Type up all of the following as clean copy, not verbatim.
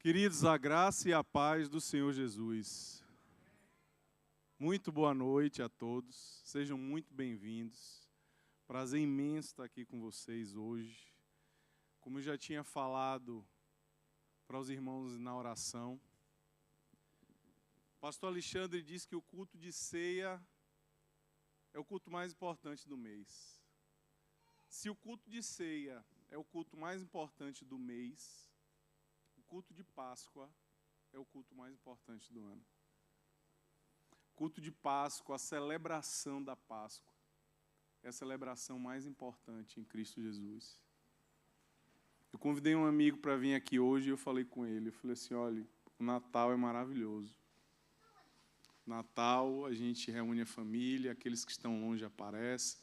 Queridos, a graça e a paz do Senhor Jesus. Muito boa noite a todos, sejam muito bem-vindos. Prazer imenso estar aqui com vocês hoje. Como eu já tinha falado para os irmãos na oração, o pastor Alexandre disse que o culto de ceia é o culto mais importante do mês. Se o culto de ceia é o culto mais importante do mês, o culto de Páscoa é o culto mais importante do ano. O culto de Páscoa, a celebração da Páscoa, é a celebração mais importante em Cristo Jesus. Eu convidei um amigo para vir aqui hoje e eu falei com ele. Eu falei assim, olha, o Natal é maravilhoso. Natal, a gente reúne a família, aqueles que estão longe aparecem.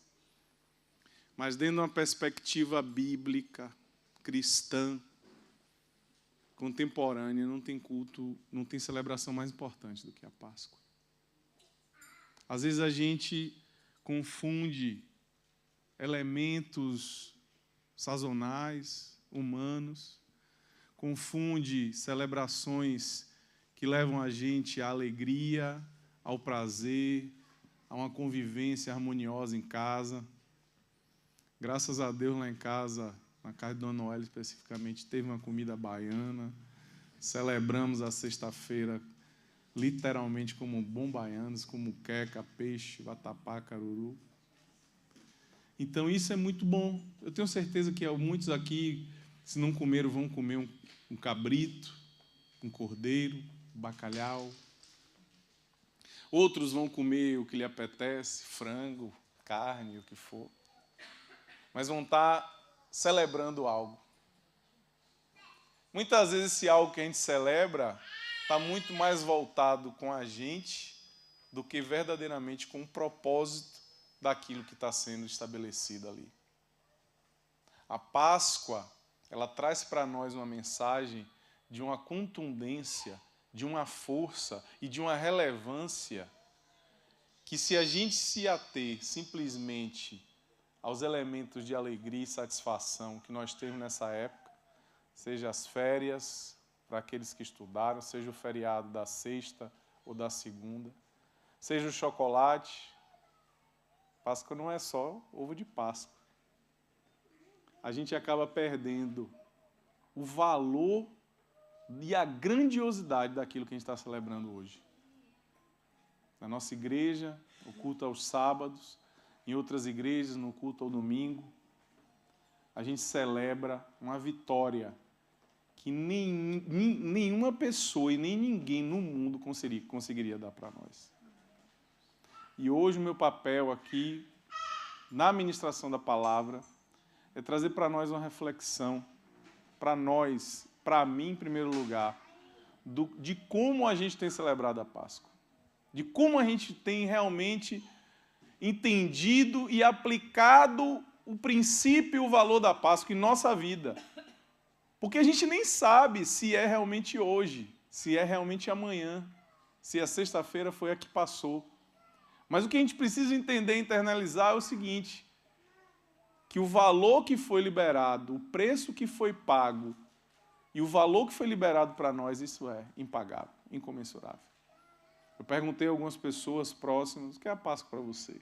Mas dentro de uma perspectiva bíblica, cristã, contemporânea, não tem culto, não tem celebração mais importante do que a Páscoa. Às vezes a gente confunde elementos sazonais, humanos, confunde celebrações que levam a gente à alegria, ao prazer, a uma convivência harmoniosa em casa. Graças a Deus, lá em casa, na casa de Dona Noel especificamente, teve uma comida baiana. Celebramos a sexta-feira literalmente como bom baianos, como queca, peixe, vatapá, caruru. Então isso é muito bom. Eu tenho certeza que muitos aqui, se não comeram, vão comer um cabrito, um cordeiro, um bacalhau. Outros vão comer o que lhe apetece, frango, carne, o que for. Mas vão estar celebrando algo. Muitas vezes esse algo que a gente celebra está muito mais voltado com a gente do que verdadeiramente com o propósito daquilo que está sendo estabelecido ali. A Páscoa, ela traz para nós uma mensagem de uma contundência, de uma força e de uma relevância que, se a gente se ater simplesmente aos elementos de alegria e satisfação que nós temos nessa época, seja as férias para aqueles que estudaram, seja o feriado da sexta ou da segunda, seja o chocolate. Páscoa não é só ovo de Páscoa. A gente acaba perdendo o valor e a grandiosidade daquilo que a gente está celebrando hoje. Na nossa igreja, o culto aos sábados, em outras igrejas, no culto ao domingo, a gente celebra uma vitória que nenhuma pessoa e nem ninguém no mundo conseguiria dar para nós. E hoje o meu papel aqui, na ministração da palavra, é trazer para nós uma reflexão, para nós, para mim em primeiro lugar, de como a gente tem celebrado a Páscoa, de como a gente tem realmente entendido e aplicado o princípio e o valor da Páscoa em nossa vida. Porque a gente nem sabe se é realmente hoje, se é realmente amanhã, se a sexta-feira foi a que passou. Mas o que a gente precisa entender e internalizar é o seguinte, que o valor que foi liberado, o preço que foi pago e o valor que foi liberado para nós, isso é impagável, incomensurável. Eu perguntei a algumas pessoas próximas, o que é a Páscoa para você?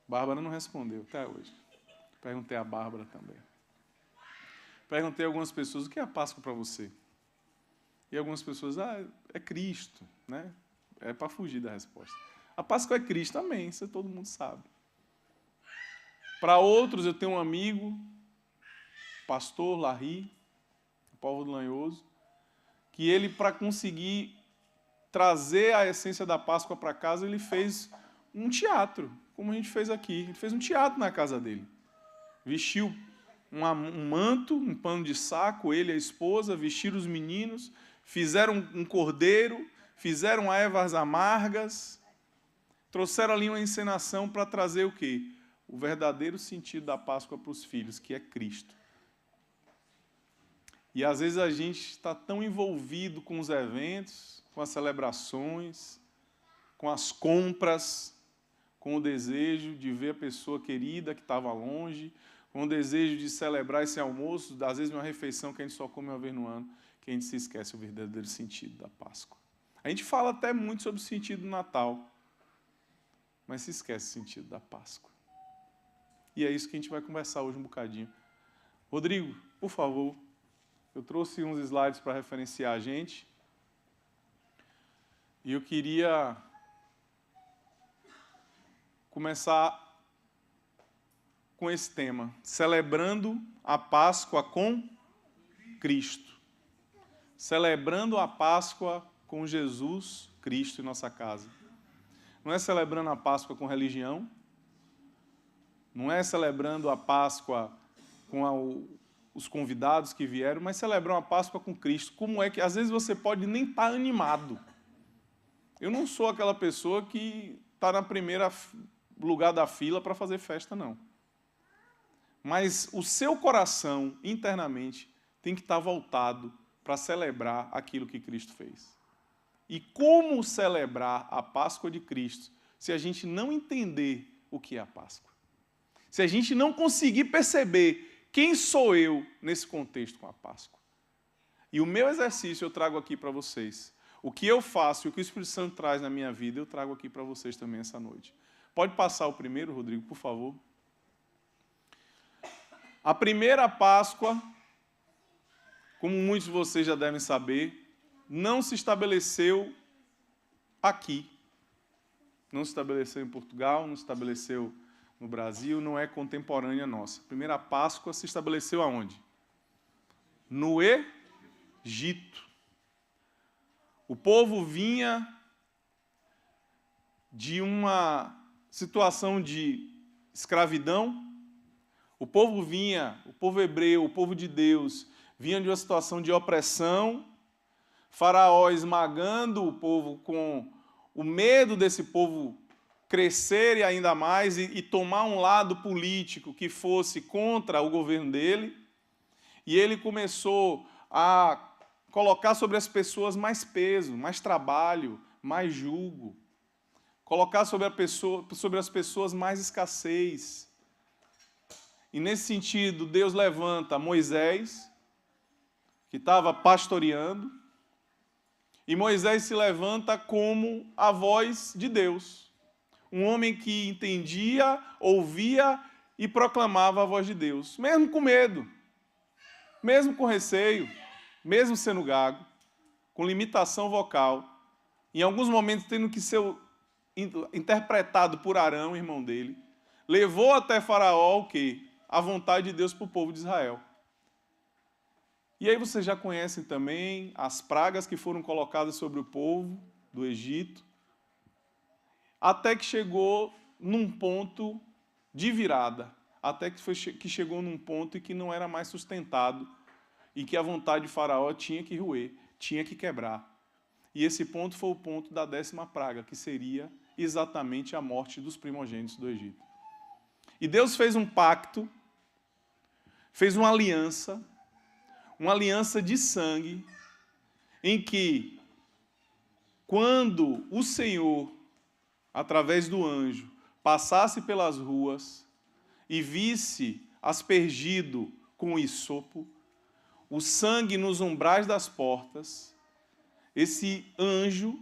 Bárbara não respondeu até hoje. Perguntei a Bárbara também. Perguntei a algumas pessoas, o que é a Páscoa para você? E algumas pessoas, é Cristo, né? É para fugir da resposta. A Páscoa é Cristo, amém, isso todo mundo sabe. Para outros, eu tenho um amigo, pastor Larry, Povo do Lanhoso, que ele, para conseguir trazer a essência da Páscoa para casa, ele fez um teatro, como a gente fez aqui. Ele fez um teatro na casa dele. Vestiu um manto, um pano de saco, ele e a esposa, vestiram os meninos, fizeram um cordeiro, fizeram ervas amargas, trouxeram ali uma encenação para trazer o quê? O verdadeiro sentido da Páscoa para os filhos, que é Cristo. E às vezes a gente está tão envolvido com os eventos, com as celebrações, com as compras, com o desejo de ver a pessoa querida que estava longe, com o desejo de celebrar esse almoço, às vezes uma refeição que a gente só come uma vez no ano, que a gente se esquece o verdadeiro sentido da Páscoa. A gente fala até muito sobre o sentido do Natal, mas se esquece o sentido da Páscoa. E é isso que a gente vai conversar hoje um bocadinho. Rodrigo, por favor, eu trouxe uns slides para referenciar a gente. E eu queria começar com esse tema, celebrando a Páscoa com Cristo. Celebrando a Páscoa com Jesus Cristo em nossa casa. Não é celebrando a Páscoa com religião, não é celebrando a Páscoa com os convidados que vieram, mas celebrando a Páscoa com Cristo. Como é que, às vezes, você pode nem estar animado. Eu não sou aquela pessoa que está na primeira lugar da fila para fazer festa, não. Mas o seu coração, internamente, tem que estar voltado para celebrar aquilo que Cristo fez. E como celebrar a Páscoa de Cristo se a gente não entender o que é a Páscoa? Se a gente não conseguir perceber quem sou eu nesse contexto com a Páscoa? E o meu exercício eu trago aqui para vocês. O que eu faço e o que o Espírito Santo traz na minha vida, eu trago aqui para vocês também essa noite. Pode passar o primeiro, Rodrigo, por favor. A primeira Páscoa, como muitos de vocês já devem saber, não se estabeleceu aqui. Não se estabeleceu em Portugal, não se estabeleceu no Brasil, não é contemporânea nossa. A primeira Páscoa se estabeleceu aonde? No Egito. O povo vinha de uma situação de escravidão. O povo hebreu, o povo de Deus, vinha de uma situação de opressão. Faraó esmagando o povo com o medo desse povo crescer ainda mais e tomar um lado político que fosse contra o governo dele. E ele começou a colocar sobre as pessoas mais peso, mais trabalho, mais jugo. Colocar sobre as pessoas mais escassez. E nesse sentido, Deus levanta Moisés, que estava pastoreando, e Moisés se levanta como a voz de Deus. Um homem que entendia, ouvia e proclamava a voz de Deus, mesmo com medo, mesmo com receio, mesmo sendo gago, com limitação vocal, em alguns momentos tendo que ser interpretado por Arão, irmão dele, levou até Faraó o quê? A vontade de Deus para o povo de Israel. E aí vocês já conhecem também as pragas que foram colocadas sobre o povo do Egito, até que chegou num ponto de virada, até que chegou num ponto em que não era mais sustentado, e que a vontade de Faraó tinha que roer, tinha que quebrar. E esse ponto foi o ponto da 10ª praga, que seria exatamente a morte dos primogênitos do Egito. E Deus fez um pacto, fez uma aliança de sangue, em que, quando o Senhor, através do anjo, passasse pelas ruas e visse aspergido com hisopo o sangue nos umbrais das portas, esse anjo,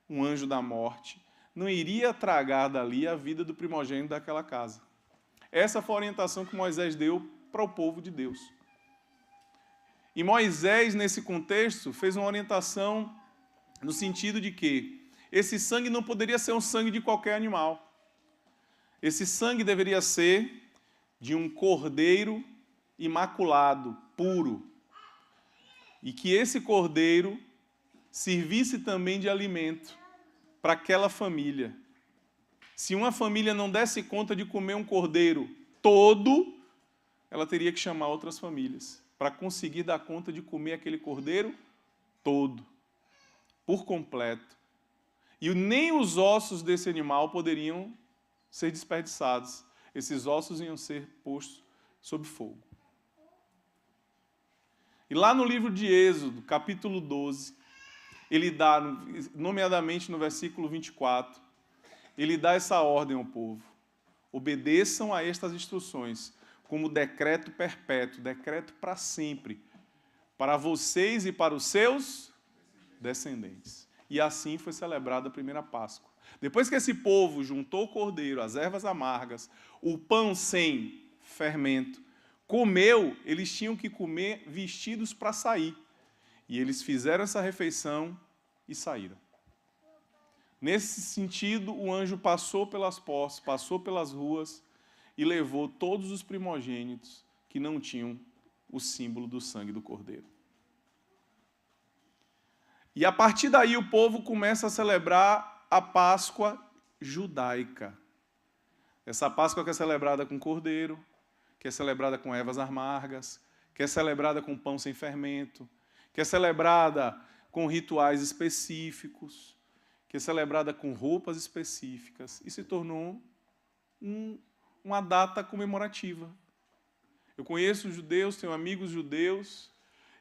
um anjo da morte, não iria tragar dali a vida do primogênito daquela casa. Essa foi a orientação que Moisés deu para o povo de Deus. E Moisés, nesse contexto, fez uma orientação no sentido de que esse sangue não poderia ser um sangue de qualquer animal. Esse sangue deveria ser de um cordeiro imaculado, puro. E que esse cordeiro servisse também de alimento para aquela família. Se uma família não desse conta de comer um cordeiro todo, ela teria que chamar outras famílias para conseguir dar conta de comer aquele cordeiro todo, por completo. E nem os ossos desse animal poderiam ser desperdiçados. Esses ossos iam ser postos sob fogo. E lá no livro de Êxodo, capítulo 12, ele dá, nomeadamente no versículo 24, ele dá essa ordem ao povo: obedeçam a estas instruções. como decreto perpétuo, decreto para sempre, para vocês e para os seus descendentes. E assim foi celebrada a primeira Páscoa. Depois que esse povo juntou o cordeiro, as ervas amargas, o pão sem fermento, comeu, eles tinham que comer vestidos para sair. E eles fizeram essa refeição e saíram. Nesse sentido, o anjo passou pelas portas, passou pelas ruas e levou todos os primogênitos que não tinham o símbolo do sangue do cordeiro. E a partir daí o povo começa a celebrar a Páscoa judaica. Essa Páscoa que é celebrada com cordeiro, que é celebrada com ervas amargas, que é celebrada com pão sem fermento, que é celebrada com rituais específicos, que é celebrada com roupas específicas, e se tornou uma data comemorativa. Eu conheço judeus, tenho amigos judeus,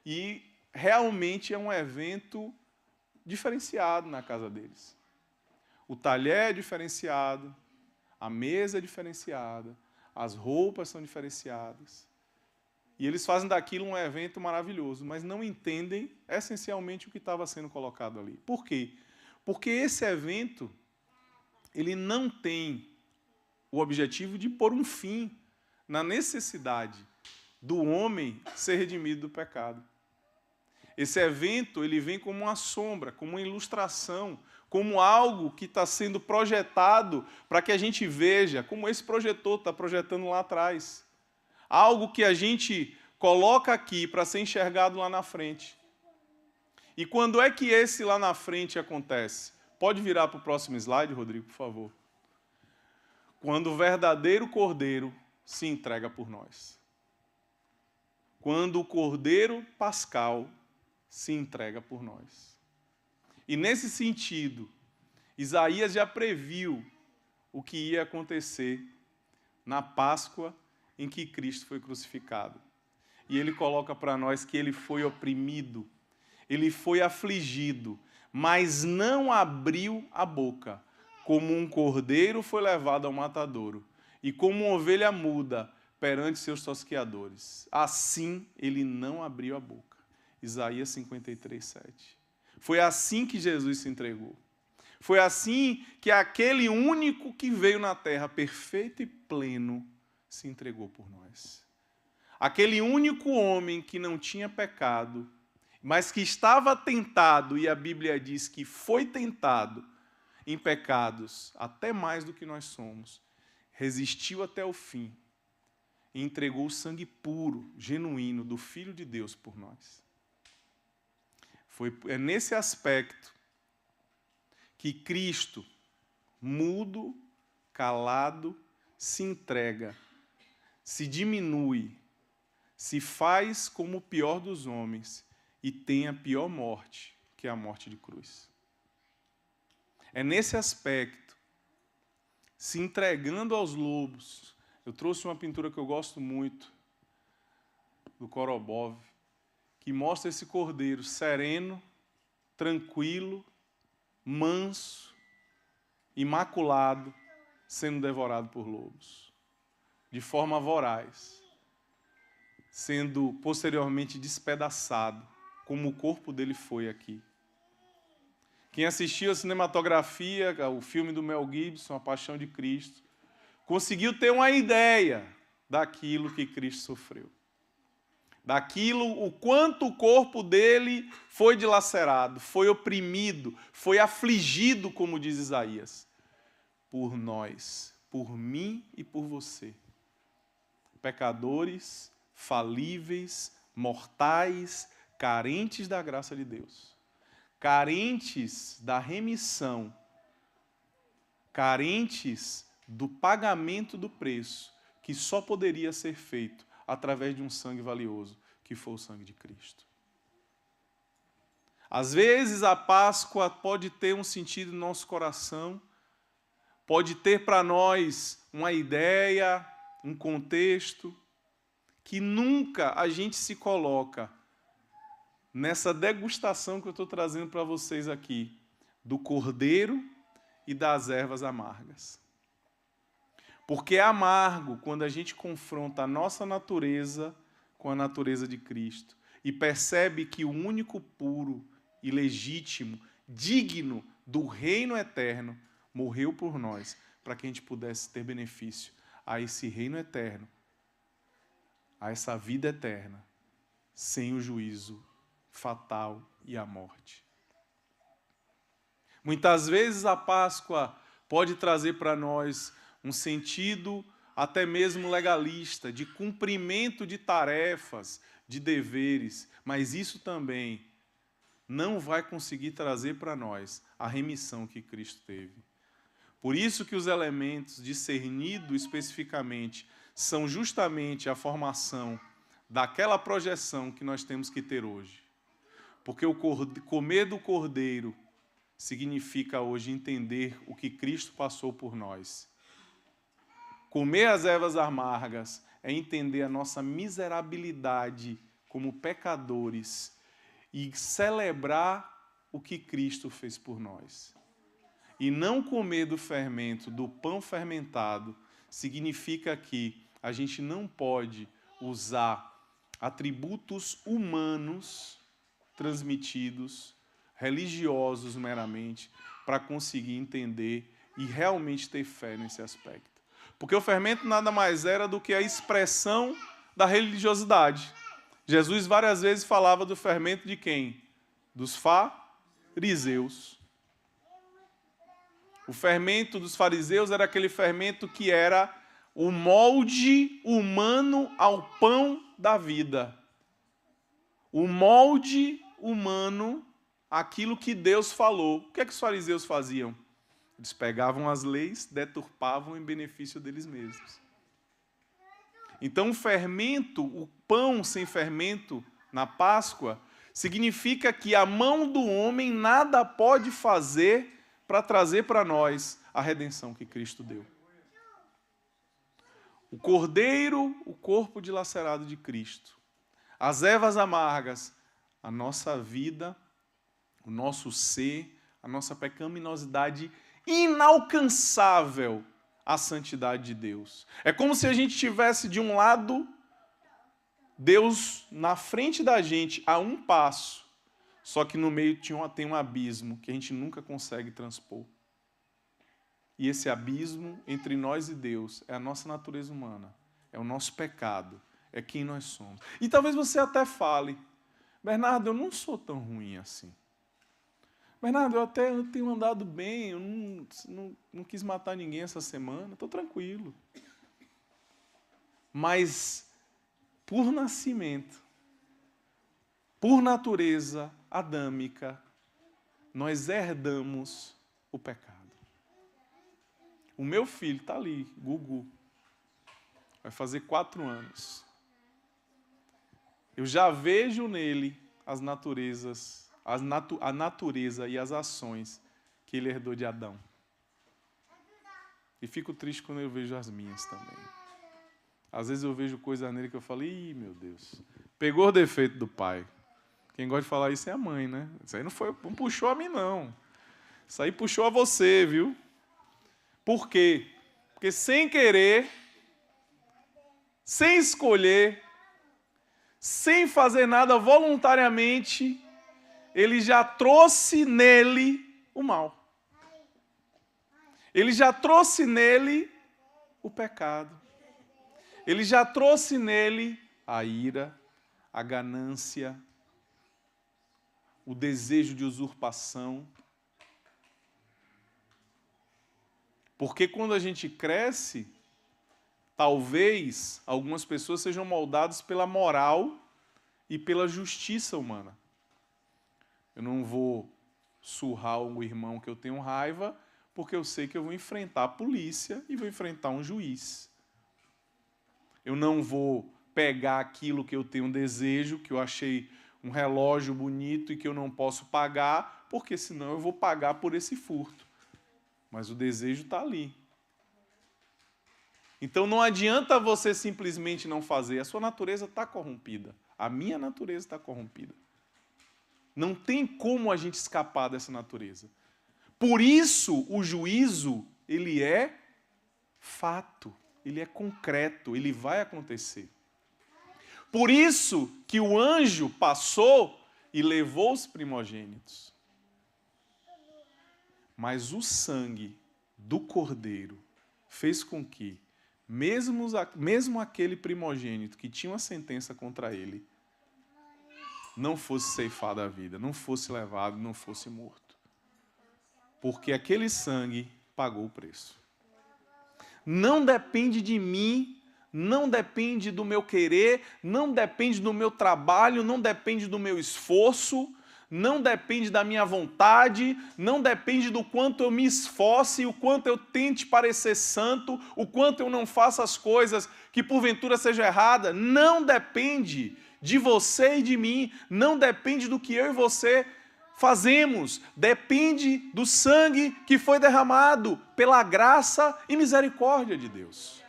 e realmente é um evento diferenciado na casa deles. O talher é diferenciado, a mesa é diferenciada, as roupas são diferenciadas. E eles fazem daquilo um evento maravilhoso, mas não entendem essencialmente o que estava sendo colocado ali. Por quê? Porque esse evento, ele não tem o objetivo de pôr um fim na necessidade do homem ser redimido do pecado. Esse evento, ele vem como uma sombra, como uma ilustração, como algo que está sendo projetado para que a gente veja, como esse projetor está projetando lá atrás. Algo que a gente coloca aqui para ser enxergado lá na frente. E quando é que esse lá na frente acontece? Pode virar para o próximo slide, Rodrigo, por favor. Quando o verdadeiro Cordeiro se entrega por nós. Quando o Cordeiro Pascal se entrega por nós. E nesse sentido, Isaías já previu o que ia acontecer na Páscoa em que Cristo foi crucificado. E ele coloca para nós que ele foi oprimido, ele foi afligido, mas não abriu a boca. Como um cordeiro foi levado ao matadouro, e como uma ovelha muda perante seus tosqueadores, assim ele não abriu a boca. Isaías 53, 7. Foi assim que Jesus se entregou. Foi assim que aquele único que veio na terra, perfeito e pleno, se entregou por nós. Aquele único homem que não tinha pecado, mas que estava tentado, e a Bíblia diz que foi tentado em pecados, até mais do que nós somos, resistiu até o fim e entregou o sangue puro, genuíno, do Filho de Deus por nós. É nesse aspecto que Cristo, mudo, calado, se entrega, se diminui, se faz como o pior dos homens e tem a pior morte, que é a morte de cruz. É nesse aspecto, se entregando aos lobos. Eu trouxe uma pintura que eu gosto muito, do Korobov, que mostra esse cordeiro sereno, tranquilo, manso, imaculado, sendo devorado por lobos, de forma voraz, sendo posteriormente despedaçado, como o corpo dele foi aqui. Quem assistiu a cinematografia, o filme do Mel Gibson, A Paixão de Cristo, conseguiu ter uma ideia daquilo que Cristo sofreu. Daquilo, o quanto o corpo dele foi dilacerado, foi oprimido, foi afligido, como diz Isaías, por nós, por mim e por você. Pecadores, falíveis, mortais, carentes da graça de Deus. Carentes da remissão, carentes do pagamento do preço, que só poderia ser feito através de um sangue valioso, que foi o sangue de Cristo. Às vezes a Páscoa pode ter um sentido no nosso coração, pode ter para nós uma ideia, um contexto, que nunca a gente se coloca nessa degustação que eu estou trazendo para vocês aqui, do cordeiro e das ervas amargas. Porque é amargo quando a gente confronta a nossa natureza com a natureza de Cristo e percebe que o único puro e legítimo, digno do reino eterno, morreu por nós, para que a gente pudesse ter benefício a esse reino eterno, a essa vida eterna, sem o juízo fatal e a morte. Muitas vezes a Páscoa pode trazer para nós um sentido até mesmo legalista, de cumprimento de tarefas, de deveres, mas isso também não vai conseguir trazer para nós a remissão que Cristo teve. Por isso que os elementos discernidos especificamente são justamente a formação daquela projeção que nós temos que ter hoje. Porque o comer do Cordeiro significa hoje entender o que Cristo passou por nós. Comer as ervas amargas é entender a nossa miserabilidade como pecadores e celebrar o que Cristo fez por nós. E não comer do fermento, do pão fermentado, significa que a gente não pode usar atributos humanos transmitidos, religiosos meramente, para conseguir entender e realmente ter fé nesse aspecto. Porque o fermento nada mais era do que a expressão da religiosidade. Jesus várias vezes falava do fermento de quem? Dos fariseus. O fermento dos fariseus era aquele fermento que era o molde humano ao pão da vida. O molde humano, aquilo que Deus falou. O que é que os fariseus faziam? Eles pegavam as leis, deturpavam em benefício deles mesmos. Então o fermento, o pão sem fermento na Páscoa, significa que a mão do homem nada pode fazer para trazer para nós a redenção que Cristo deu. O cordeiro, o corpo dilacerado de Cristo. As ervas amargas, a nossa vida, o nosso ser, a nossa pecaminosidade inalcançável à santidade de Deus. É como se a gente tivesse de um lado Deus na frente da gente a um passo, só que no meio tem um abismo que a gente nunca consegue transpor. E esse abismo entre nós e Deus é a nossa natureza humana, é o nosso pecado, é quem nós somos. E talvez você até fale, Bernardo, eu não sou tão ruim assim. Bernardo, eu tenho andado bem, eu não quis matar ninguém essa semana, estou tranquilo. Mas, por nascimento, por natureza adâmica, nós herdamos o pecado. O meu filho está ali, Gugu, vai fazer 4 anos. Eu já vejo nele as naturezas, a natureza e as ações que ele herdou de Adão. E fico triste quando eu vejo as minhas também. Às vezes eu vejo coisa nele que eu falo, ih, meu Deus, pegou o defeito do pai. Quem gosta de falar isso é a mãe, né? Isso aí não puxou a mim, não. Isso aí puxou a você, viu? Por quê? Porque sem querer, sem escolher, sem fazer nada voluntariamente, ele já trouxe nele o mal. Ele já trouxe nele o pecado. Ele já trouxe nele a ira, a ganância, o desejo de usurpação. Porque quando a gente cresce, talvez algumas pessoas sejam moldadas pela moral e pela justiça humana. Eu não vou surrar o irmão que eu tenho raiva, porque eu sei que eu vou enfrentar a polícia e vou enfrentar um juiz. Eu não vou pegar aquilo que eu tenho desejo, que eu achei um relógio bonito e que eu não posso pagar, porque senão eu vou pagar por esse furto. Mas o desejo está ali. Então não adianta você simplesmente não fazer. A sua natureza está corrompida. A minha natureza está corrompida. Não tem como a gente escapar dessa natureza. Por isso o juízo, ele é fato, ele é concreto, ele vai acontecer. Por isso que o anjo passou e levou os primogênitos. Mas o sangue do cordeiro fez com que, mesmo aquele primogênito que tinha uma sentença contra ele, não fosse ceifado a vida, não fosse levado, não fosse morto. Porque aquele sangue pagou o preço. Não depende de mim, não depende do meu querer, não depende do meu trabalho, não depende do meu esforço, não depende da minha vontade, não depende do quanto eu me esforce, o quanto eu tente parecer santo, o quanto eu não faça as coisas que porventura sejam erradas. Não depende de você e de mim, não depende do que eu e você fazemos, depende do sangue que foi derramado pela graça e misericórdia de Deus.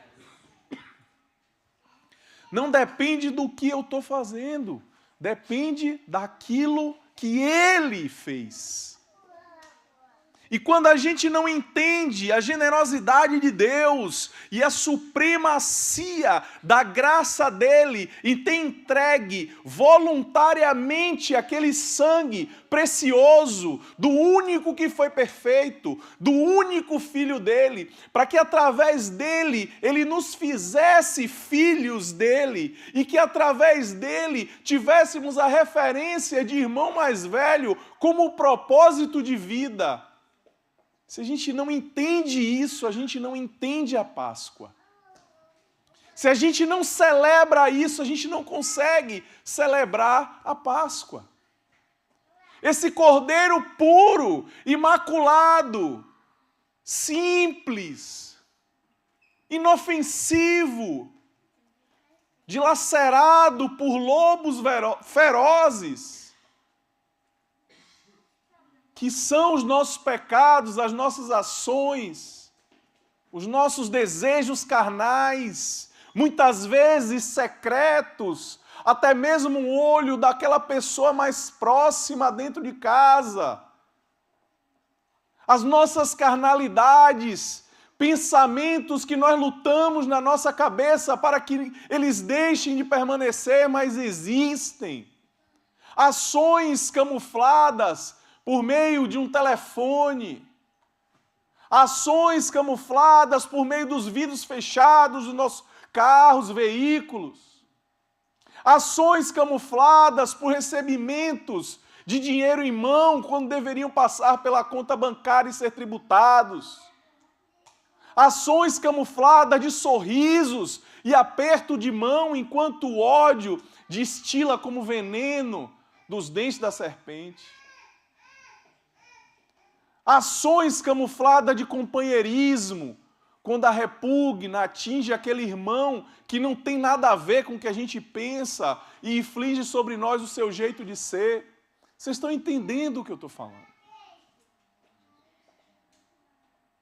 Não depende do que eu estou fazendo, depende daquilo que Ele fez. E quando a gente não entende a generosidade de Deus e a supremacia da graça dele e tem entregue voluntariamente aquele sangue precioso do único que foi perfeito, do único filho dele, para que através dele ele nos fizesse filhos dele e que através dele tivéssemos a referência de irmão mais velho como propósito de vida. Se a gente não entende isso, a gente não entende a Páscoa. Se a gente não celebra isso, a gente não consegue celebrar a Páscoa. Esse cordeiro puro, imaculado, simples, inofensivo, dilacerado por lobos ferozes, que são os nossos pecados, as nossas ações, os nossos desejos carnais, muitas vezes secretos, até mesmo o olho daquela pessoa mais próxima dentro de casa. As nossas carnalidades, pensamentos que nós lutamos na nossa cabeça para que eles deixem de permanecer, mas existem. Ações camufladas por meio de um telefone, ações camufladas por meio dos vidros fechados dos nossos carros, veículos, ações camufladas por recebimentos de dinheiro em mão quando deveriam passar pela conta bancária e ser tributados, ações camufladas de sorrisos e aperto de mão enquanto o ódio destila como veneno dos dentes da serpente. Ações camufladas de companheirismo, quando a repugna atinge aquele irmão que não tem nada a ver com o que a gente pensa e inflige sobre nós o seu jeito de ser. Vocês estão entendendo o que eu estou falando?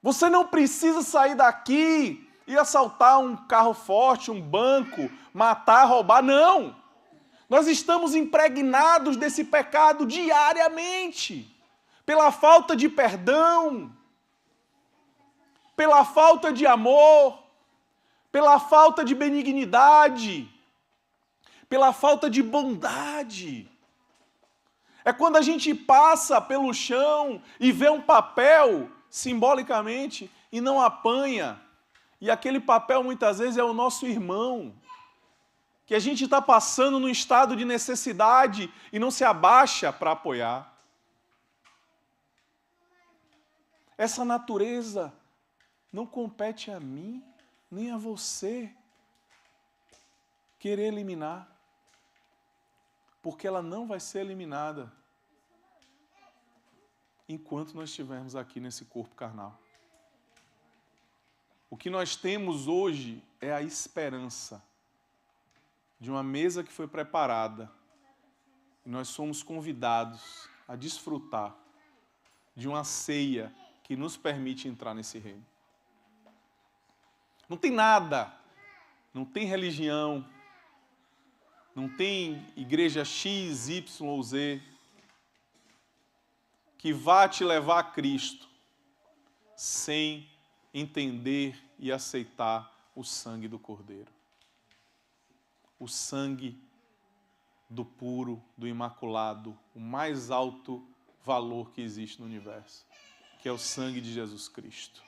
Você não precisa sair daqui e assaltar um carro forte, um banco, matar, roubar, não! Nós estamos impregnados desse pecado diariamente. Pela falta de perdão, pela falta de amor, pela falta de benignidade, pela falta de bondade. É quando a gente passa pelo chão e vê um papel, simbolicamente, e não apanha. E aquele papel muitas vezes é o nosso irmão, que a gente está passando num estado de necessidade e não se abaixa para apoiar. Essa natureza não compete a mim, nem a você querer eliminar, porque ela não vai ser eliminada enquanto nós estivermos aqui nesse corpo carnal. O que nós temos hoje é a esperança de uma mesa que foi preparada e nós somos convidados a desfrutar de uma ceia que nos permite entrar nesse reino. Não tem nada, não tem religião, não tem igreja X, Y ou Z que vá te levar a Cristo sem entender e aceitar o sangue do Cordeiro. O sangue do puro, do imaculado, o mais alto valor que existe no universo, que é o sangue de Jesus Cristo.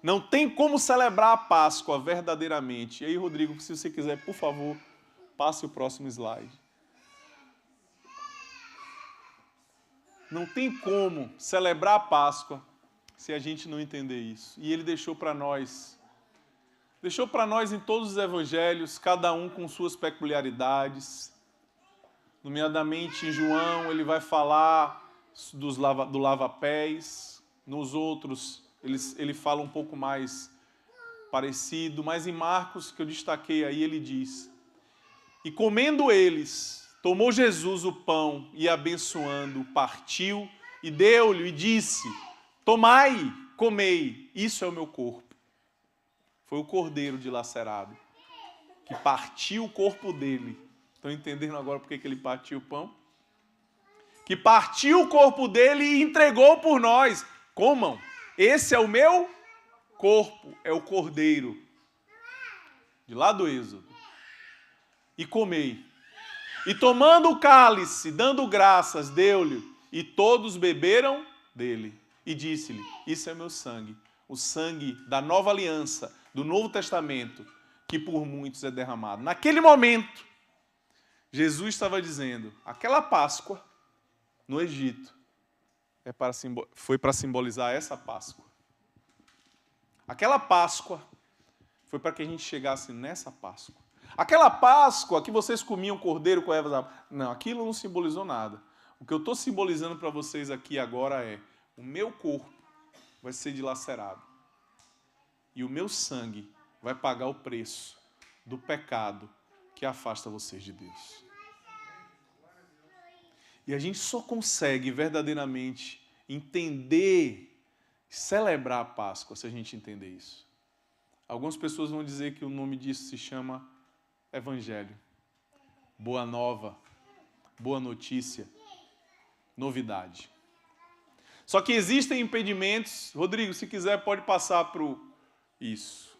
Não tem como celebrar a Páscoa verdadeiramente. E aí, Rodrigo, se você quiser, por favor, passe o próximo slide. Não tem como celebrar a Páscoa se a gente não entender isso. E ele deixou para nós em todos os evangelhos, cada um com suas peculiaridades. Nomeadamente em João, ele vai falar do lava-pés. Nos outros, ele fala um pouco mais parecido. Mas em Marcos, que eu destaquei aí, ele diz: e comendo eles, tomou Jesus o pão e, abençoando, partiu e deu-lhe e disse: tomai, comei, isso é o meu corpo. Foi o cordeiro dilacerado, que partiu o corpo dele. Estão entendendo agora por que ele partiu o pão? Que partiu o corpo dele e entregou por nós. Comam, esse é o meu corpo, é o cordeiro. De lá do Êxodo. E comei. E tomando o cálice, dando graças, deu-lhe, e todos beberam dele. E disse-lhe: isso é meu sangue, o sangue da nova aliança, do Novo Testamento, que por muitos é derramado. Naquele momento, Jesus estava dizendo: aquela Páscoa no Egito foi para simbolizar essa Páscoa. Aquela Páscoa foi para que a gente chegasse nessa Páscoa. Aquela Páscoa que vocês comiam cordeiro com ervas... Não, aquilo não simbolizou nada. O que eu estou simbolizando para vocês aqui agora é: o meu corpo vai ser dilacerado. E o meu sangue vai pagar o preço do pecado que afasta vocês de Deus. E a gente só consegue verdadeiramente entender, celebrar a Páscoa se a gente entender isso. Algumas pessoas vão dizer que o nome disso se chama Evangelho. Boa nova, boa notícia, novidade. Só que existem impedimentos. Rodrigo, se quiser, pode passar para isso.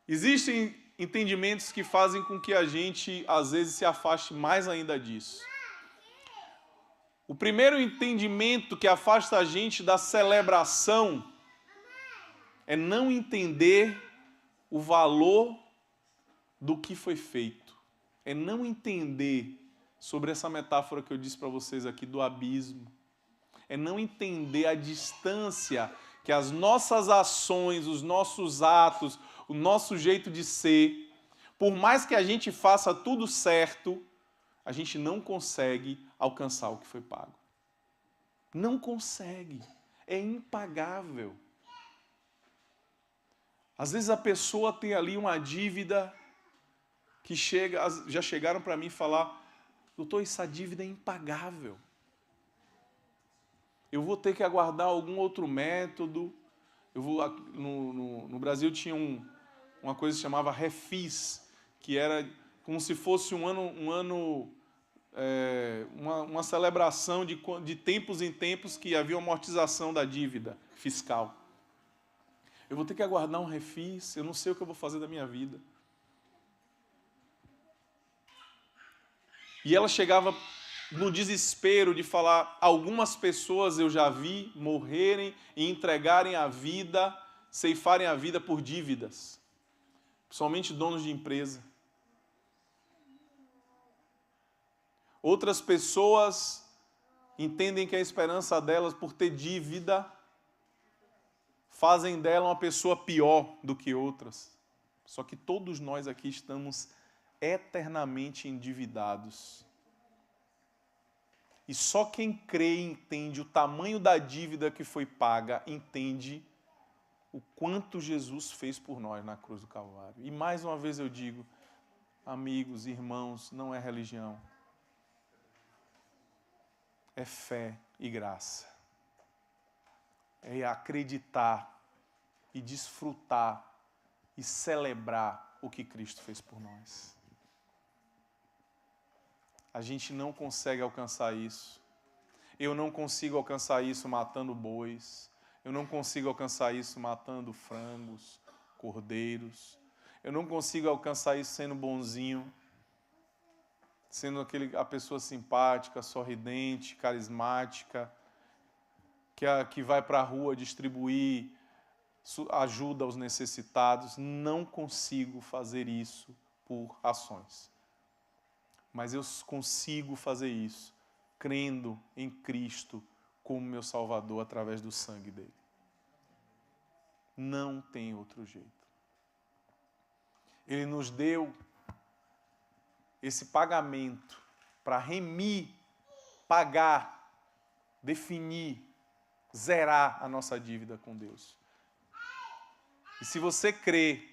Existem entendimentos que fazem com que a gente, às vezes, se afaste mais ainda disso. O primeiro entendimento que afasta a gente da celebração é não entender o valor do que foi feito. É não entender sobre essa metáfora que eu disse para vocês aqui do abismo. É não entender a distância que as nossas ações, os nossos atos, o nosso jeito de ser, por mais que a gente faça tudo certo, a gente não consegue alcançar o que foi pago. Não consegue. É impagável. Às vezes a pessoa tem ali uma dívida que já chegaram para mim falar: doutor, essa dívida é impagável. Eu vou ter que aguardar algum outro método. No Brasil tinha uma coisa que se chamava refis, que era como se fosse uma celebração de tempos em tempos que havia uma amortização da dívida fiscal. Eu vou ter que aguardar um refis, eu não sei o que eu vou fazer da minha vida. E ela chegava no desespero de falar: algumas pessoas eu já vi morrerem e entregarem a vida, ceifarem a vida por dívidas. Principalmente donos de empresa. Outras pessoas entendem que a esperança delas por ter dívida fazem dela uma pessoa pior do que outras. Só que todos nós aqui estamos eternamente endividados. E só quem crê e entende o tamanho da dívida que foi paga, entende o quanto Jesus fez por nós na cruz do Calvário. E mais uma vez eu digo, amigos, irmãos, não é religião. É fé e graça. É acreditar e desfrutar e celebrar o que Cristo fez por nós. A gente não consegue alcançar isso. Eu não consigo alcançar isso matando bois. Eu não consigo alcançar isso matando frangos, cordeiros. Eu não consigo alcançar isso sendo bonzinho, sendo a pessoa simpática, sorridente, carismática, que vai para a rua distribuir ajuda aos necessitados. Não consigo fazer isso por ações. Mas eu consigo fazer isso crendo em Cristo como meu Salvador através do sangue dele. Não tem outro jeito. Ele nos deu esse pagamento para remir, pagar, definir, zerar a nossa dívida com Deus. E se você crê,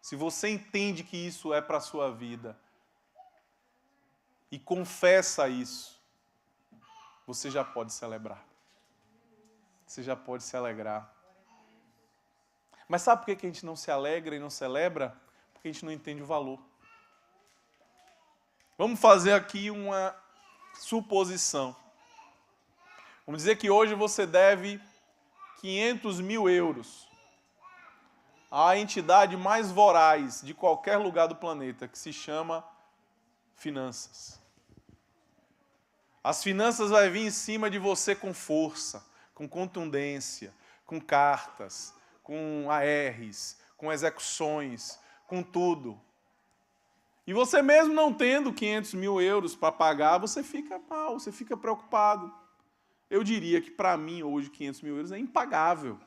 se você entende que isso é para a sua vida e confessa isso, você já pode celebrar. Você já pode se alegrar. Mas sabe por que a gente não se alegra e não celebra? Porque a gente não entende o valor. Vamos fazer aqui uma suposição. Vamos dizer que hoje você deve 500 mil euros à entidade mais voraz de qualquer lugar do planeta, que se chama finanças. As finanças vão vir em cima de você com força, com contundência, com cartas, com ARs, com execuções, com tudo. E você mesmo não tendo 500 mil euros para pagar, você fica mal, você fica preocupado. Eu diria que para mim hoje 500 mil euros é impagável.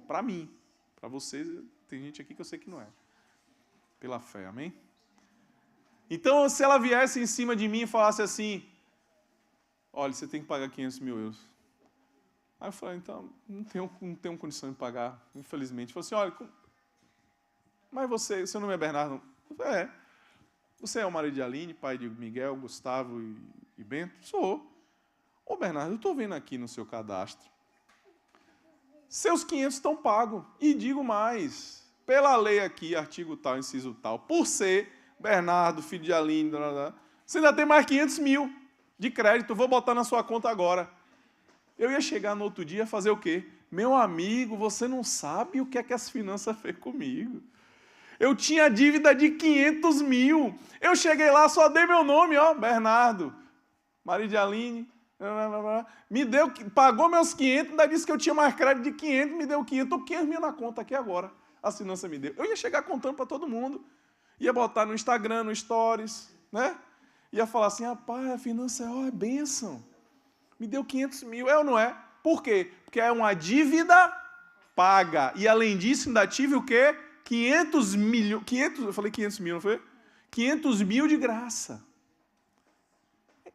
Para mim. Para vocês, tem gente aqui que eu sei que não é. Pela fé, amém? Então, se ela viesse em cima de mim e falasse assim, olha, você tem que pagar 500 mil euros. Aí eu falei, então, não tenho condição de pagar, infelizmente. Falei assim, olha, mas seu nome é Bernardo? É. Você é o marido de Aline, pai de Miguel, Gustavo e Bento? Sou. Ô, Bernardo, eu estou vendo aqui no seu cadastro. Seus 500 estão pagos. E digo mais, pela lei aqui, artigo tal, inciso tal, por ser Bernardo, filho de Aline, você ainda tem mais 500 mil de crédito, vou botar na sua conta agora. Eu ia chegar no outro dia e fazer o quê? Meu amigo, você não sabe o que é que as finanças fez comigo. Eu tinha dívida de 500 mil. Eu cheguei lá, só dei meu nome, ó, Bernardo, marido de Aline, me deu, pagou meus 500, ainda disse que eu tinha mais crédito de 500, me deu 500, estou 500 mil na conta aqui agora. A finança me deu. Eu ia chegar contando para todo mundo. Ia botar no Instagram, no Stories, né? Ia falar assim, rapaz, a finança é bênção. Me deu 500 mil, é ou não é? Por quê? Porque é uma dívida paga. E além disso, ainda tive o quê? 500 mil, eu falei 500 mil, não foi? 500 mil de graça.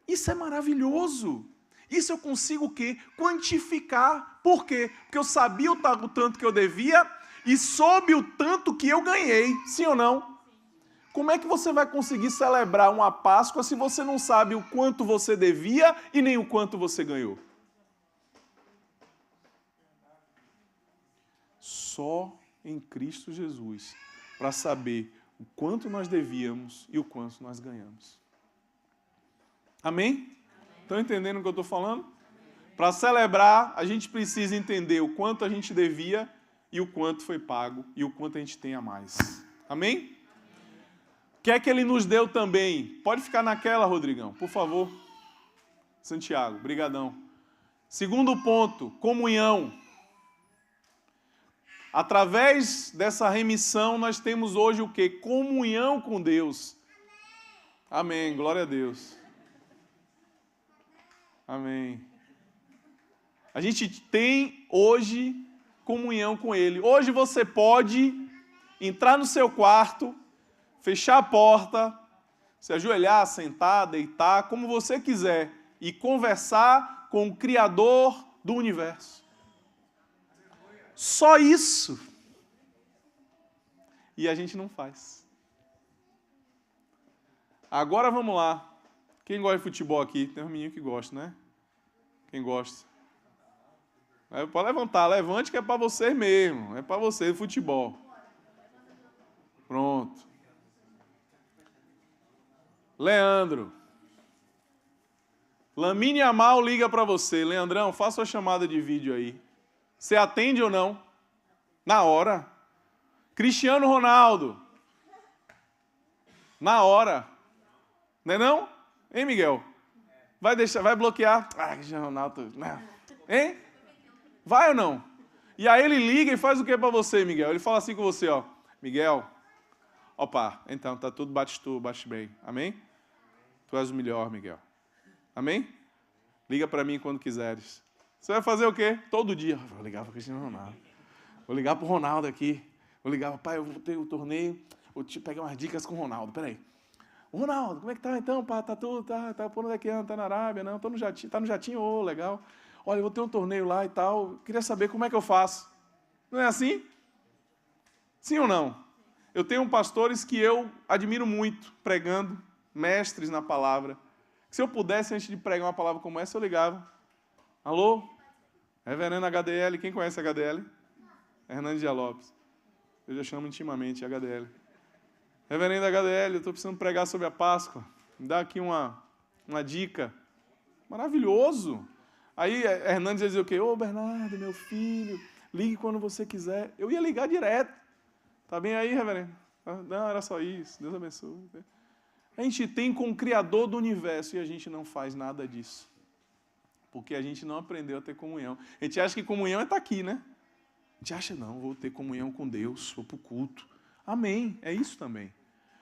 Isso é maravilhoso. Isso eu consigo o quê? Quantificar. Por quê? Porque eu sabia o tanto que eu devia e soube o tanto que eu ganhei. Sim ou não? Como é que você vai conseguir celebrar uma Páscoa se você não sabe o quanto você devia e nem o quanto você ganhou? Só em Cristo Jesus para saber o quanto nós devíamos e o quanto nós ganhamos. Amém? Estão entendendo o que eu estou falando? Para celebrar, a gente precisa entender o quanto a gente devia e o quanto foi pago e o quanto a gente tem a mais. Amém? O que é que ele nos deu também? Pode ficar naquela, Rodrigão, por favor. Santiago, brigadão. Segundo ponto, comunhão. Através dessa remissão, nós temos hoje o quê? Comunhão com Deus. Amém, glória a Deus. Amém. A gente tem hoje comunhão com Ele. Hoje você pode entrar no seu quarto, fechar a porta, se ajoelhar, sentar, deitar, como você quiser, e conversar com o Criador do universo. Só isso. E a gente não faz. Agora vamos lá. Quem gosta de futebol aqui? Tem um menino que gosta, né? Quem gosta? Pode levantar, levante que é para você mesmo. É para você, futebol. Pronto. Leandro. Lamine Yamal liga para você. Leandrão, faça a chamada de vídeo aí. Você atende ou não? Na hora. Cristiano Ronaldo. Na hora. Não é não? Hein, Miguel? Vai bloquear? Ah, Cristiano Ronaldo. Não. Hein? Vai ou não? E aí ele liga e faz o que para você, Miguel? Ele fala assim com você, ó. Miguel, opa, então, tá tudo bate bem. Amém? Tu és o melhor, Miguel. Amém? Liga para mim quando quiseres. Você vai fazer o quê? Todo dia. Vou ligar para o Cristiano Ronaldo. Vou ligar para o Ronaldo aqui. Vou ligar, papai, eu vou ter o torneio. Vou te pegar umas dicas com o Ronaldo. Peraí. Ronaldo, como é que tá então? Pá, tá tudo, tá por onde é que anda? Tá na Arábia? Não, tô no jatinho. Tá no jatinho? Ô, legal. Olha, eu vou ter um torneio lá e tal. Queria saber como é que eu faço. Não é assim? Sim ou não? Eu tenho pastores que eu admiro muito, pregando, mestres na palavra. Se eu pudesse, antes de pregar uma palavra como essa, eu ligava. Alô? Reverendo HDL, quem conhece HDL? Hernandes Dias Lopes. Eu já chamo intimamente HDL. Reverendo HDL, eu estou precisando pregar sobre a Páscoa. Me dá aqui uma dica. Maravilhoso. Aí Hernandes dizia o quê? Ô, Bernardo, meu filho, ligue quando você quiser. Eu ia ligar direto. Tá bem aí, reverendo? Não, era só isso. Deus abençoe. A gente tem com o Criador do universo e a gente não faz nada disso. Porque a gente não aprendeu a ter comunhão. A gente acha que comunhão é estar aqui, né? A gente acha, não, vou ter comunhão com Deus, vou para o culto. Amém, é isso também.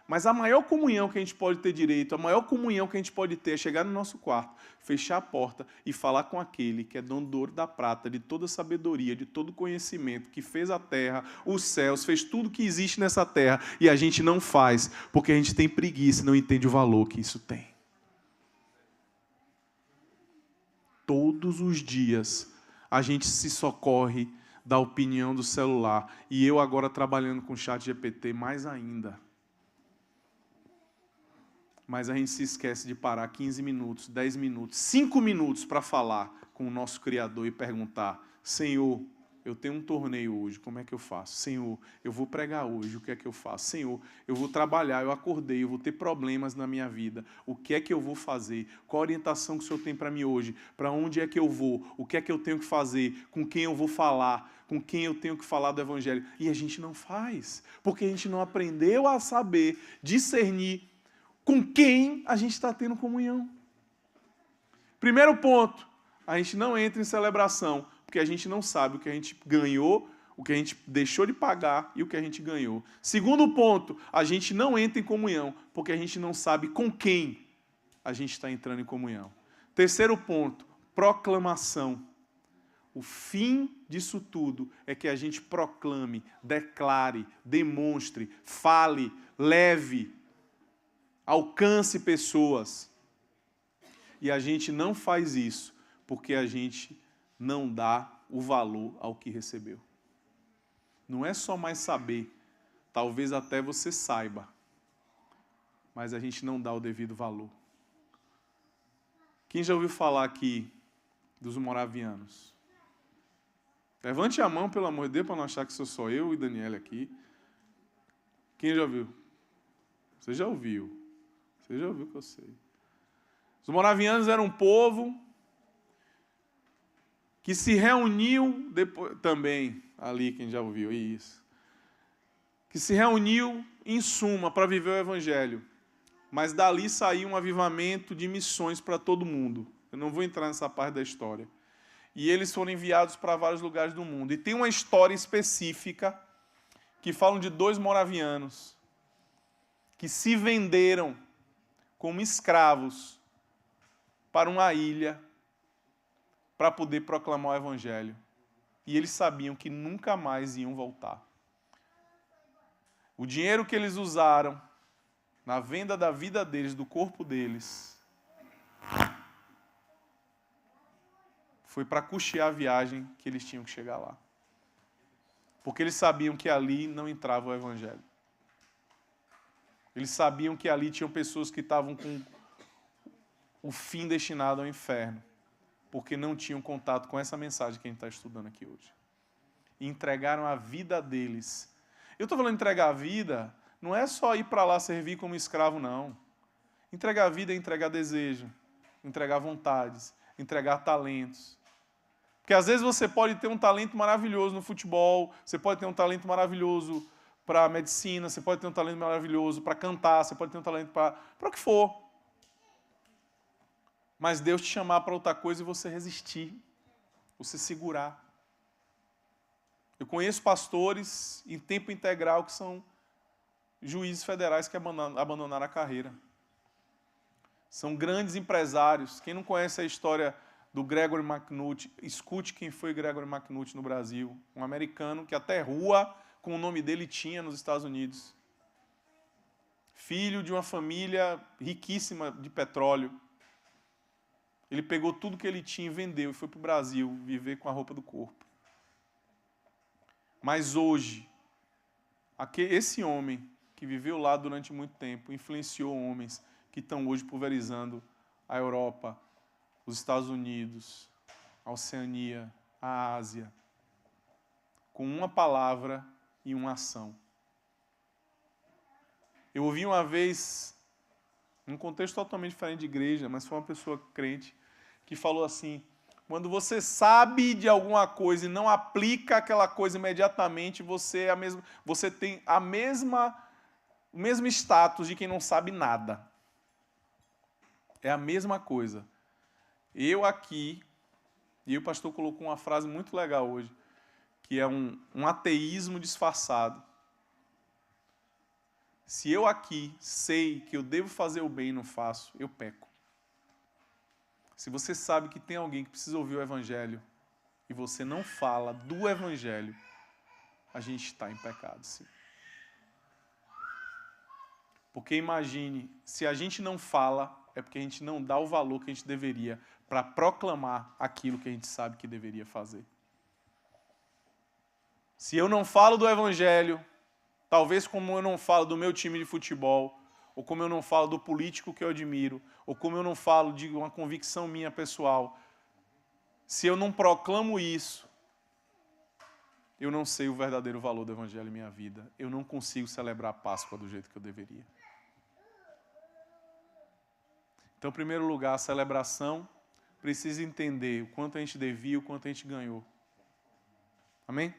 Mas a maior comunhão que a gente pode ter direito, a maior comunhão que a gente pode ter é chegar no nosso quarto, fechar a porta e falar com aquele que é dono do ouro e da prata, de toda sabedoria, de todo conhecimento, que fez a terra, os céus, fez tudo que existe nessa terra e a gente não faz, porque a gente tem preguiça e não entende o valor que isso tem. Todos os dias a gente se socorre da opinião do celular. E eu agora trabalhando com o ChatGPT mais ainda. Mas a gente se esquece de parar 15 minutos, 10 minutos, 5 minutos para falar com o nosso Criador e perguntar: Senhor, eu tenho um torneio hoje, como é que eu faço? Senhor, eu vou pregar hoje, o que é que eu faço? Senhor, eu vou trabalhar, eu acordei, eu vou ter problemas na minha vida, o que é que eu vou fazer? Qual a orientação que o Senhor tem para mim hoje? Para onde é que eu vou? O que é que eu tenho que fazer? Com quem eu vou falar? Com quem eu tenho que falar do Evangelho? E a gente não faz, porque a gente não aprendeu a saber discernir com quem a gente está tendo comunhão. Primeiro ponto, a gente não entra em celebração, porque a gente não sabe o que a gente ganhou, o que a gente deixou de pagar e o que a gente ganhou. Segundo ponto, a gente não entra em comunhão, porque a gente não sabe com quem a gente está entrando em comunhão. Terceiro ponto, proclamação. O fim disso tudo é que a gente proclame, declare, demonstre, fale, leve, alcance pessoas. E a gente não faz isso porque a gente não dá o valor ao que recebeu. Não é só mais saber, talvez até você saiba, mas a gente não dá o devido valor. Quem já ouviu falar aqui dos moravianos? Levante a mão, pelo amor de Deus, para não achar que sou só eu e Daniela aqui. Quem já ouviu? Você já ouviu. Você já ouviu que eu sei. Os moravianos eram um povo que se reuniu depois, também, ali quem já ouviu isso, que se reuniu em suma para viver o Evangelho, mas dali saiu um avivamento de missões para todo mundo. Eu não vou entrar nessa parte da história. E eles foram enviados para vários lugares do mundo. E tem uma história específica que falam de 2 moravianos que se venderam como escravos para uma ilha para poder proclamar o Evangelho. E eles sabiam que nunca mais iam voltar. O dinheiro que eles usaram na venda da vida deles, do corpo deles, foi para custear a viagem que eles tinham que chegar lá. Porque eles sabiam que ali não entrava o Evangelho. Eles sabiam que ali tinham pessoas que estavam com o fim destinado ao inferno, porque não tinham contato com essa mensagem que a gente está estudando aqui hoje. E entregaram a vida deles. Eu estou falando entregar a vida, não é só ir para lá servir como escravo, não. Entregar a vida é entregar desejo, entregar vontades, entregar talentos. Porque às vezes você pode ter um talento maravilhoso no futebol, você pode ter um talento maravilhoso para medicina, você pode ter um talento maravilhoso para cantar, você pode ter um talento para o que for. Mas Deus te chamar para outra coisa e você resistir, você segurar. Eu conheço pastores em tempo integral que são juízes federais que abandonaram a carreira. São grandes empresários. Quem não conhece a história do Gregory McNutt, escute quem foi Gregory McNutt no Brasil. Um americano que até rua com o nome dele tinha nos Estados Unidos. Filho de uma família riquíssima de petróleo. Ele pegou tudo que ele tinha e vendeu e foi para o Brasil viver com a roupa do corpo. Mas hoje, esse homem que viveu lá durante muito tempo influenciou homens que estão hoje pulverizando a Europa, os Estados Unidos, a Oceania, a Ásia, com uma palavra e uma ação. Eu ouvi uma vez, num contexto totalmente diferente de igreja, mas foi uma pessoa crente, que falou assim: quando você sabe de alguma coisa e não aplica aquela coisa imediatamente, você tem o mesmo status de quem não sabe nada. É a mesma coisa. Eu aqui, e o pastor colocou uma frase muito legal hoje, que é um ateísmo disfarçado. Se eu aqui sei que eu devo fazer o bem e não faço, eu peco. Se você sabe que tem alguém que precisa ouvir o Evangelho e você não fala do Evangelho, a gente está em pecado, sim. Porque imagine, se a gente não fala, é porque a gente não dá o valor que a gente deveria para proclamar aquilo que a gente sabe que deveria fazer. Se eu não falo do Evangelho, talvez como eu não falo do meu time de futebol, ou como eu não falo do político que eu admiro, ou como eu não falo de uma convicção minha pessoal, se eu não proclamo isso, eu não sei o verdadeiro valor do Evangelho em minha vida. Eu não consigo celebrar a Páscoa do jeito que eu deveria. Então, em primeiro lugar, a celebração precisa entender o quanto a gente devia, o quanto a gente ganhou. Amém?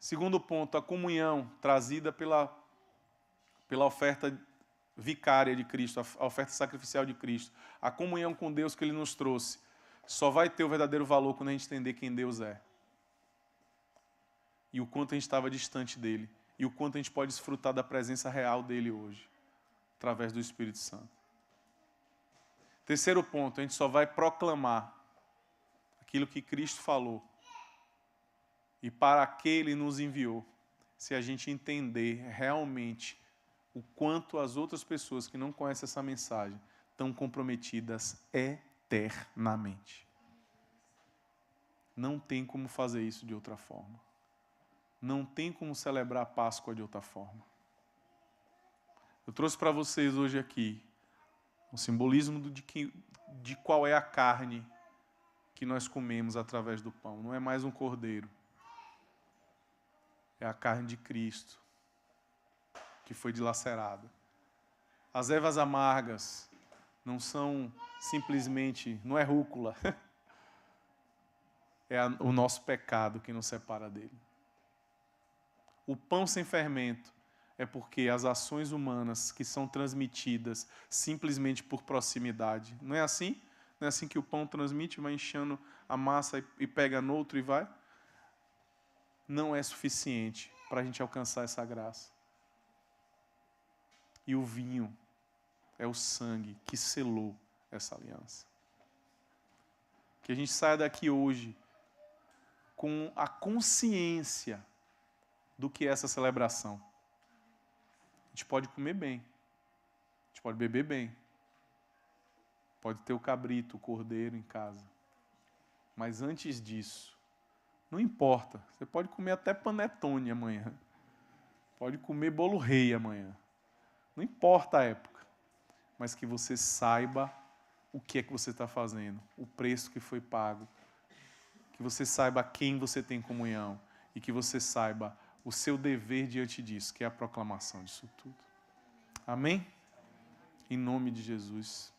Segundo ponto, a comunhão trazida pela oferta vicária de Cristo, a oferta sacrificial de Cristo. A comunhão com Deus que Ele nos trouxe só vai ter o verdadeiro valor quando a gente entender quem Deus é. E o quanto a gente estava distante dEle. E o quanto a gente pode desfrutar da presença real dEle hoje, através do Espírito Santo. Terceiro ponto, a gente só vai proclamar aquilo que Cristo falou e para que Ele nos enviou, se a gente entender realmente o quanto as outras pessoas que não conhecem essa mensagem estão comprometidas eternamente. Não tem como fazer isso de outra forma. Não tem como celebrar a Páscoa de outra forma. Eu trouxe para vocês hoje aqui o simbolismo de qual é a carne que nós comemos através do pão. Não é mais um cordeiro. É a carne de Cristo, que foi dilacerada. As ervas amargas não são simplesmente, não é rúcula. É o nosso pecado que nos separa dele. O pão sem fermento é porque as ações humanas que são transmitidas simplesmente por proximidade. Não é assim? Não é assim que o pão transmite, vai enchendo a massa e pega no outro e vai? Não é suficiente para a gente alcançar essa graça. E o vinho é o sangue que selou essa aliança. Que a gente saia daqui hoje com a consciência do que é essa celebração. A gente pode comer bem, a gente pode beber bem, pode ter o cabrito, o cordeiro em casa. Mas antes disso, não importa, você pode comer até panetone amanhã, pode comer bolo rei amanhã, não importa a época, mas que você saiba o que é que você está fazendo, o preço que foi pago, que você saiba a quem você tem comunhão e que você saiba o seu dever diante disso, que é a proclamação disso tudo. Amém? Em nome de Jesus.